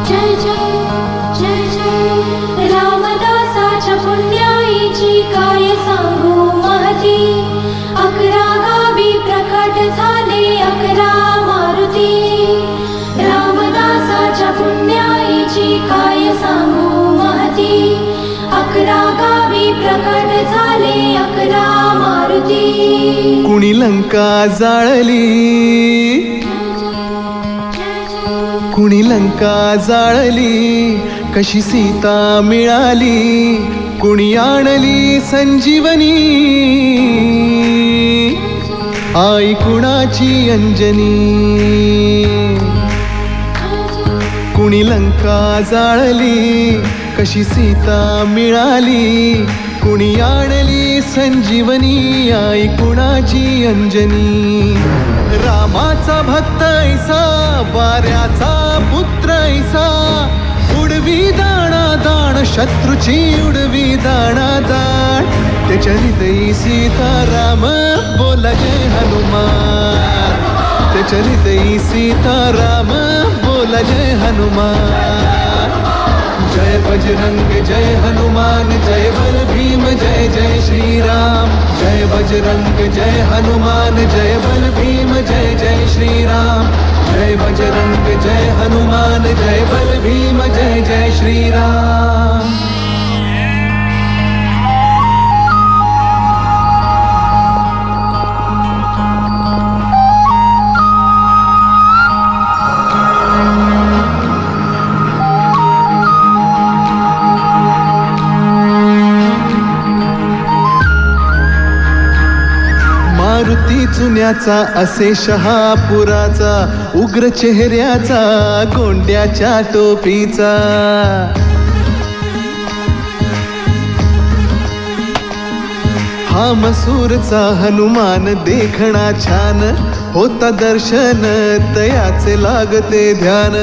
जय जय जय जय रामदासाच्या पुण्याईची काय सांगू महती. 11 गावी प्रकट झाले 11 मारुती. रामदासाच्या पुण्याईची काय सांगू महती. 11 गावी प्रकट झाले 11 मारुती. कुणी लंका जाळली, कुणी लंका जाळली, कशी सीता मिळाली, कुणी आणली संजीवनी, आई कुणाची अंजनी. कुणी लंका जाळली, कशी सीता मिळाली, कुणी आणली संजीवनी, आई कुणाची अंजनी. रामाचा भक्त ऐसा, वाऱ्याचा पुत्र ऐसा, उडवी दाणा दाण, शत्रूची उडवी दाणा दाण. त्याच्या हृदयी सीताराम बोला जय हनुमान. त्याच्या हृदयी सीताराम बोला जय हनुमान. जय बजरंग जय हनुमान, जय बल भीम जय जय श्रीराम. जय बजरंग जय हनुमान, जय बल भीम जय जय श्रीराम. जय बजरंग जय हनुमान, जय बल भीम जय जय श्रीराम. मारुती चुन्याचा असे शहापुराचा, उग्र चेहऱ्याचा गोंड्याच्या टोपीचा. हा मसूरचा हनुमान देखणा छान, होता दर्शन तयाचे लागते ध्यान.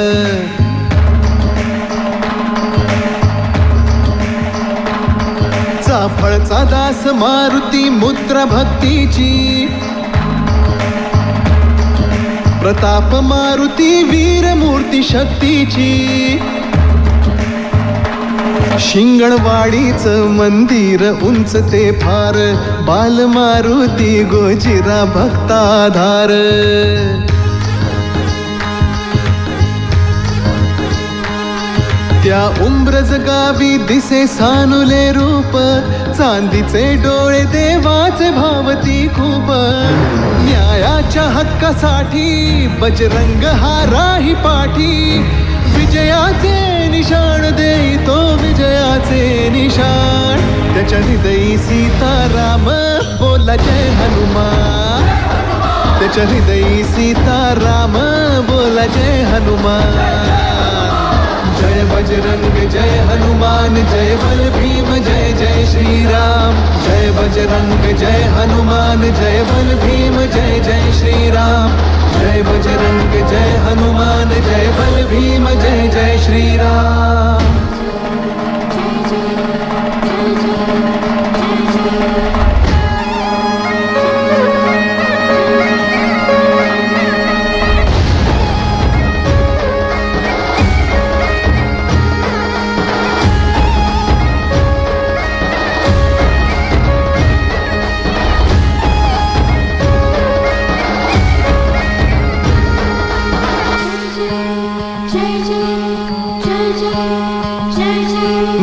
चाफळचा दास मारुती मुद्रा भक्तीची, प्रताप मारुती वीर मूर्ती शक्तीची. शिंगणवाडीच मंदिर उंच ते फार, बाल मारुती गोजिरा भक्ताधार. त्या उंब्रज गावी दिसे सानुले रूप, चांदीचे डोळे देवाचे भावती खूप. न्यायाच्या हक्कासाठी बजरंग हा राही पाठी, विजयाचे निशाण देतो विजयाचे निशाण. त्याच्या हृदयी सीताराम बोला जय हनुमान. त्याच्या हृदयी सीताराम बोला जय हनुमान. जय बजरंग जय हनुमान, जय बल भीम जय जय श्रीराम. जय बजरंग जय हनुमान, जय बल भीम जय जय श्रीराम. जय बजरंग जय हनुमान, जय बल भीम जय जय श्रीराम.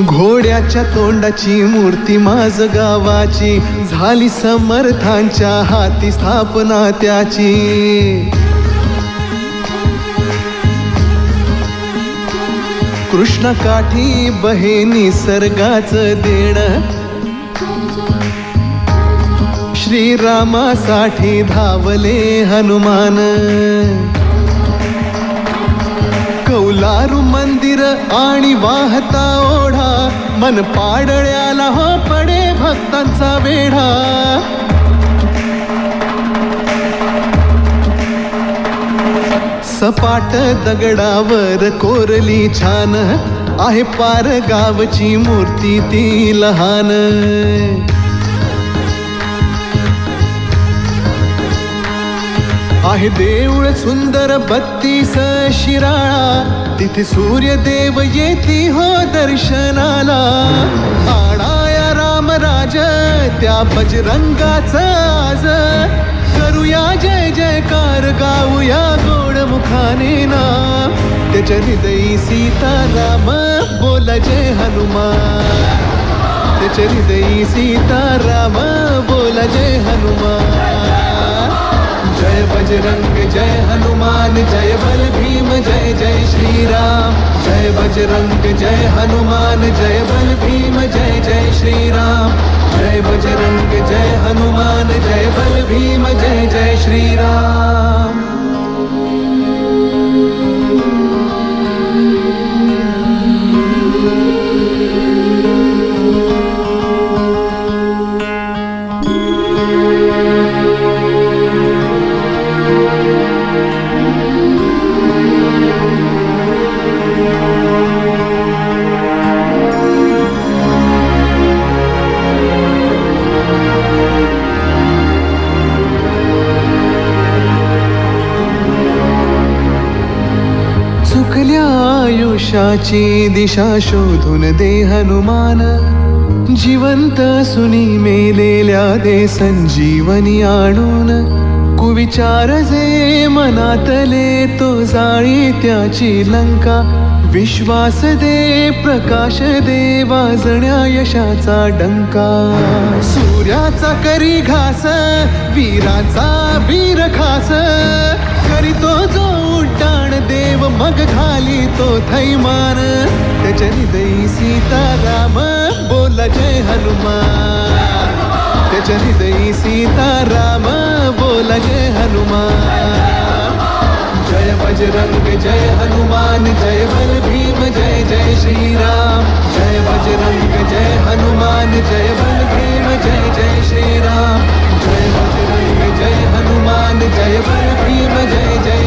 घोड्याच्या तोंडाची मूर्ती माझ गावाची, झाली समर्थांच्या हाती स्थापना त्याची. कृष्णकाठी बहे निसर्गाचं देण, श्रीरामासाठी धावले हनुमान. कौलारू मंदिर आणि वाहता ओढा, मन पाडळ्याला हो पडे भक्तांचा वेढा. सपाट दगडावर कोरली छान, आहे पार गावची मूर्ती ती लहान. आहे देऊळ सुंदर 32 शिराळा, तिथे सूर्यदेव येती हो दर्शनाला. आणाया रामराज त्या बजरंगाचा आज. करूया जय जयकार गाऊया गोड मुखाने नाम. त्याच्या हृदयी सीताराम बोला जय हनुमान. त्याच्या हृदयी सीताराम बोला जय हनुमान. जय बजरंग जय हनुमान जय बल भीम जय जय श्रीराम. जय बजरंग जय हनुमान जय बल भीम जय जय श्रीराम. जय बजरंग जय हनुमान जय बल भीम जय जय श्रीराम. चुकल्या आयुष्याची दिशा शोधून दे हनुमान. जिवंत सुनी मेलेल्या दे संजीवनी आणून. कुविचार जे मनातले तो जाळी त्याची लंका. विश्वास दे प्रकाश दे वाजण्या यशाचा डंका. सूर्याचा करी घास वीराचा वीर खास. करीतो जो उड्डाण देव मग घाली तो थैमान. त्याच्या हृदयी सीताराम बोला जय हनुमान. त्याच्या हृदयी सीताराम बोला जय हनुमान. जय बजरंग जय हनुमान जय बल भीम जय जय श्रीराम. जय बजरंग जय हनुमान जय बल भीम जय जय श्रीराम. जय बजरंग जय हनुमान जय बल भीम जय जय